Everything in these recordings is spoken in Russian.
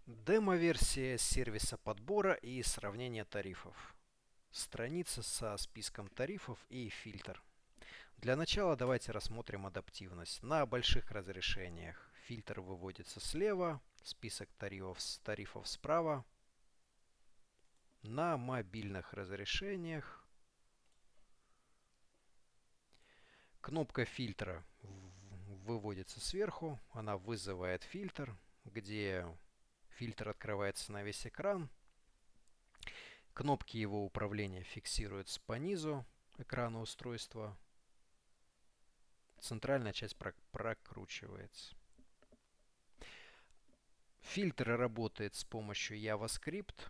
Демо-версия сервиса подбора и сравнения тарифов. Страница со списком тарифов и фильтр. Для начала давайте рассмотрим адаптивность. На больших разрешениях фильтр выводится слева, список тарифов справа. На мобильных разрешениях кнопка фильтра выводится сверху, она вызывает фильтр, где фильтр открывается на весь экран. Кнопки его управления фиксируются по низу экрана устройства. Центральная часть прокручивается. Фильтр работает с помощью JavaScript,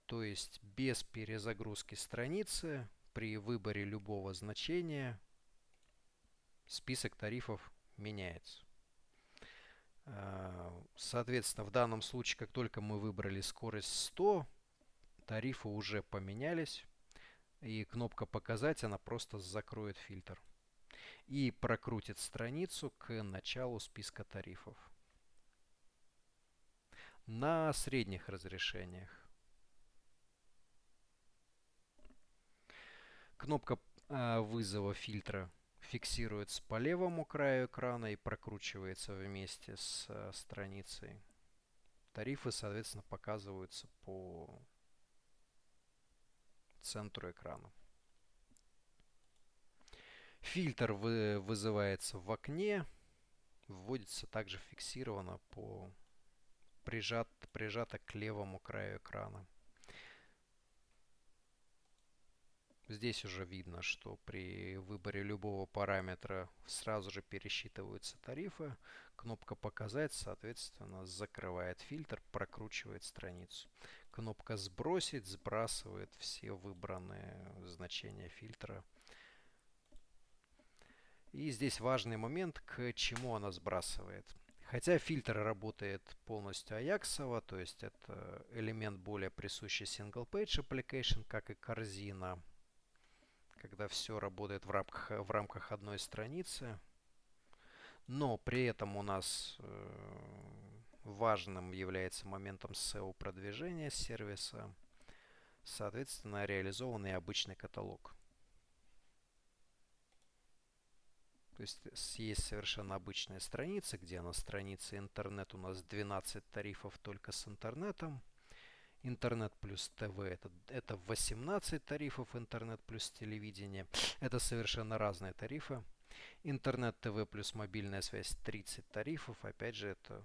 то есть без перезагрузки страницы. При выборе любого значения список тарифов меняется. Соответственно, в данном случае, как только мы выбрали скорость 100, тарифы уже поменялись. И кнопка «Показать» она просто закроет фильтр. И прокрутит страницу к началу списка тарифов. На средних разрешениях кнопка вызова фильтра фиксируется по левому краю экрана и прокручивается вместе с страницей. Тарифы, соответственно, показываются по центру экрана. Фильтр вызывается в окне, вводится также фиксировано прижато к левому краю экрана. Здесь уже видно, что при выборе любого параметра сразу же пересчитываются тарифы. Кнопка «Показать», соответственно, закрывает фильтр, прокручивает страницу. Кнопка «Сбросить» сбрасывает все выбранные значения фильтра. И здесь важный момент, к чему она сбрасывает. Хотя фильтр работает полностью аяксово, то есть это элемент более присущий Single Page Application, как и корзина, когда все работает в рамках одной страницы. Но при этом у нас важным является моментом SEO-продвижения сервиса, соответственно, реализованный обычный каталог. То есть есть совершенно обычная страница, где на странице интернет у нас 12 тарифов только с интернетом. Интернет плюс ТВ это 18 тарифов, интернет плюс телевидение. Это совершенно разные тарифы. Интернет ТВ плюс мобильная связь 30 тарифов. Опять же, это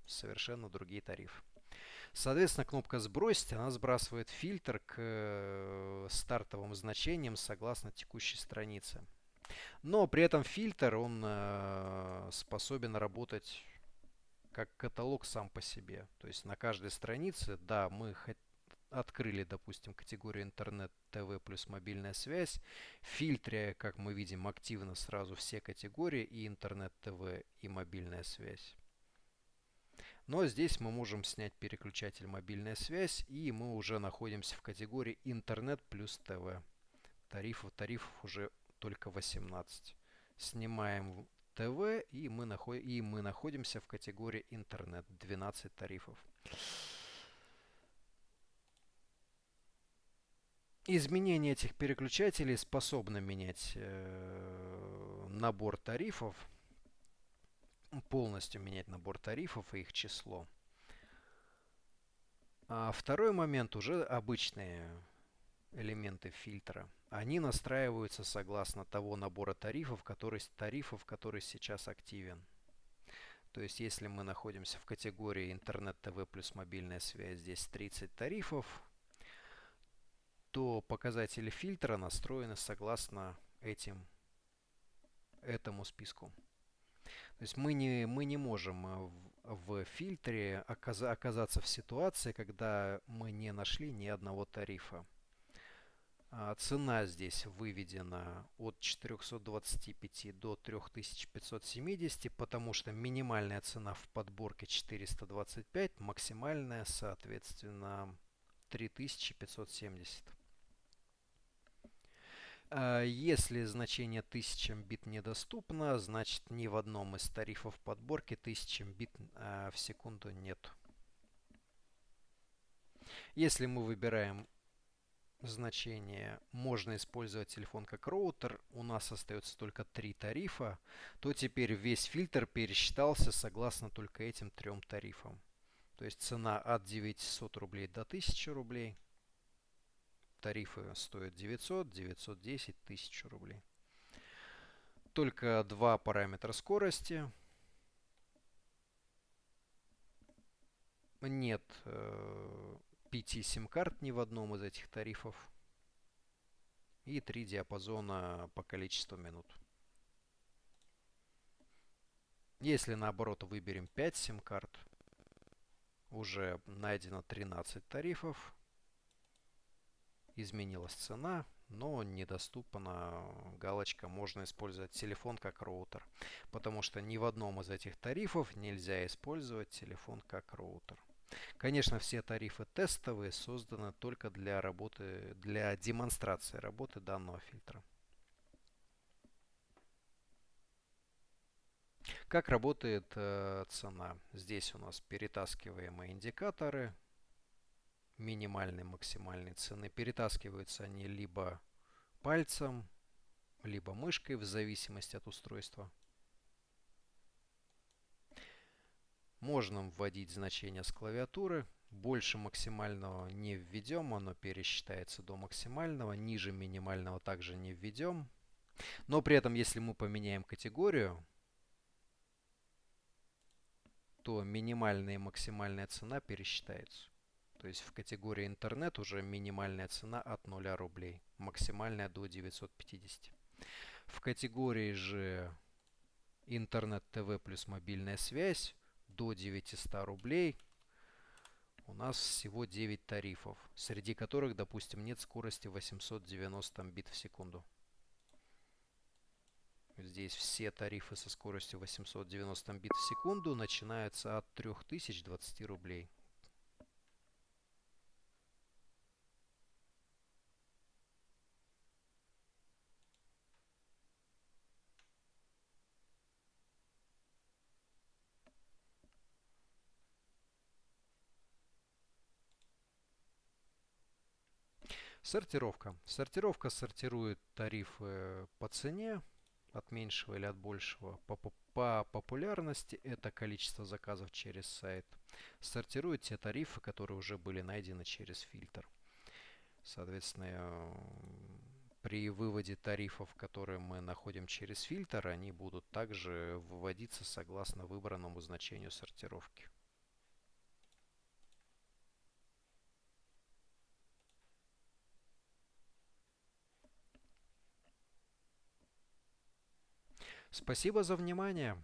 совершенно другие тарифы. Соответственно, кнопка «Сбросить» она сбрасывает фильтр к стартовым значениям согласно текущей странице. Но при этом фильтр он способен работать как каталог сам по себе. То есть на каждой странице, да, мы открыли, допустим, категорию интернет, ТВ плюс мобильная связь. В фильтре, как мы видим, активно сразу все категории и интернет, ТВ и мобильная связь. Но здесь мы можем снять переключатель мобильная связь, и мы уже находимся в категории интернет плюс ТВ. Тарифов уже только 18. Снимаем ТВ, и мы находимся в категории интернет. 12 тарифов. Изменение этих переключателей способно менять набор тарифов, полностью менять набор тарифов и их число. А второй момент уже обычные элементы фильтра. Они настраиваются согласно того набора тарифов, который сейчас активен. То есть, если мы находимся в категории интернет, ТВ плюс мобильная связь, здесь 30 тарифов, то показатели фильтра настроены согласно этому списку. То есть мы не можем в фильтре оказаться в ситуации, когда мы не нашли ни одного тарифа. Цена здесь выведена от 425 до 3570, потому что минимальная цена в подборке 425, максимальная, соответственно, 3570. Если значение 1000 бит недоступно, значит ни в одном из тарифов подборки 1000 бит в секунду нет. Если мы выбираем значение «можно использовать телефон как роутер», у нас остается только 3 тарифа, то теперь весь фильтр пересчитался согласно только этим 3 тарифам. То есть цена от 900 рублей до 1000 рублей. Тарифы стоят 900, 910, 1000 рублей. Только два параметра скорости. Нет 5 сим-карт ни в одном из этих тарифов. И 3 диапазона по количеству минут. Если наоборот выберем 5 сим-карт, уже найдено 13 тарифов. Изменилась цена, но недоступна галочка «Можно использовать телефон как роутер», потому что ни в одном из этих тарифов нельзя использовать телефон как роутер. Конечно, все тарифы тестовые, созданы только для работы, для демонстрации работы данного фильтра. Как работает цена? Здесь у нас перетаскиваемые индикаторы минимальной, максимальной цены. Перетаскиваются они либо пальцем, либо мышкой, в зависимости от устройства. Можно вводить значения с клавиатуры. Больше максимального не введем, оно пересчитается до максимального. Ниже минимального также не введем. Но при этом, если мы поменяем категорию, то минимальная и максимальная цена пересчитаются. То есть в категории интернет уже минимальная цена от 0 рублей, максимальная до 950. В категории же интернет ТВ плюс мобильная связь до 900 рублей у нас всего 9 тарифов, среди которых, допустим, нет скорости 890 бит в секунду. Здесь все тарифы со скоростью 890 бит в секунду начинаются от 3020 рублей. Сортировка. Сортировка сортирует тарифы по цене, от меньшего или от большего. По популярности это количество заказов через сайт. Сортирует те тарифы, которые уже были найдены через фильтр. Соответственно, при выводе тарифов, которые мы находим через фильтр, они будут также выводиться согласно выбранному значению сортировки. Спасибо за внимание.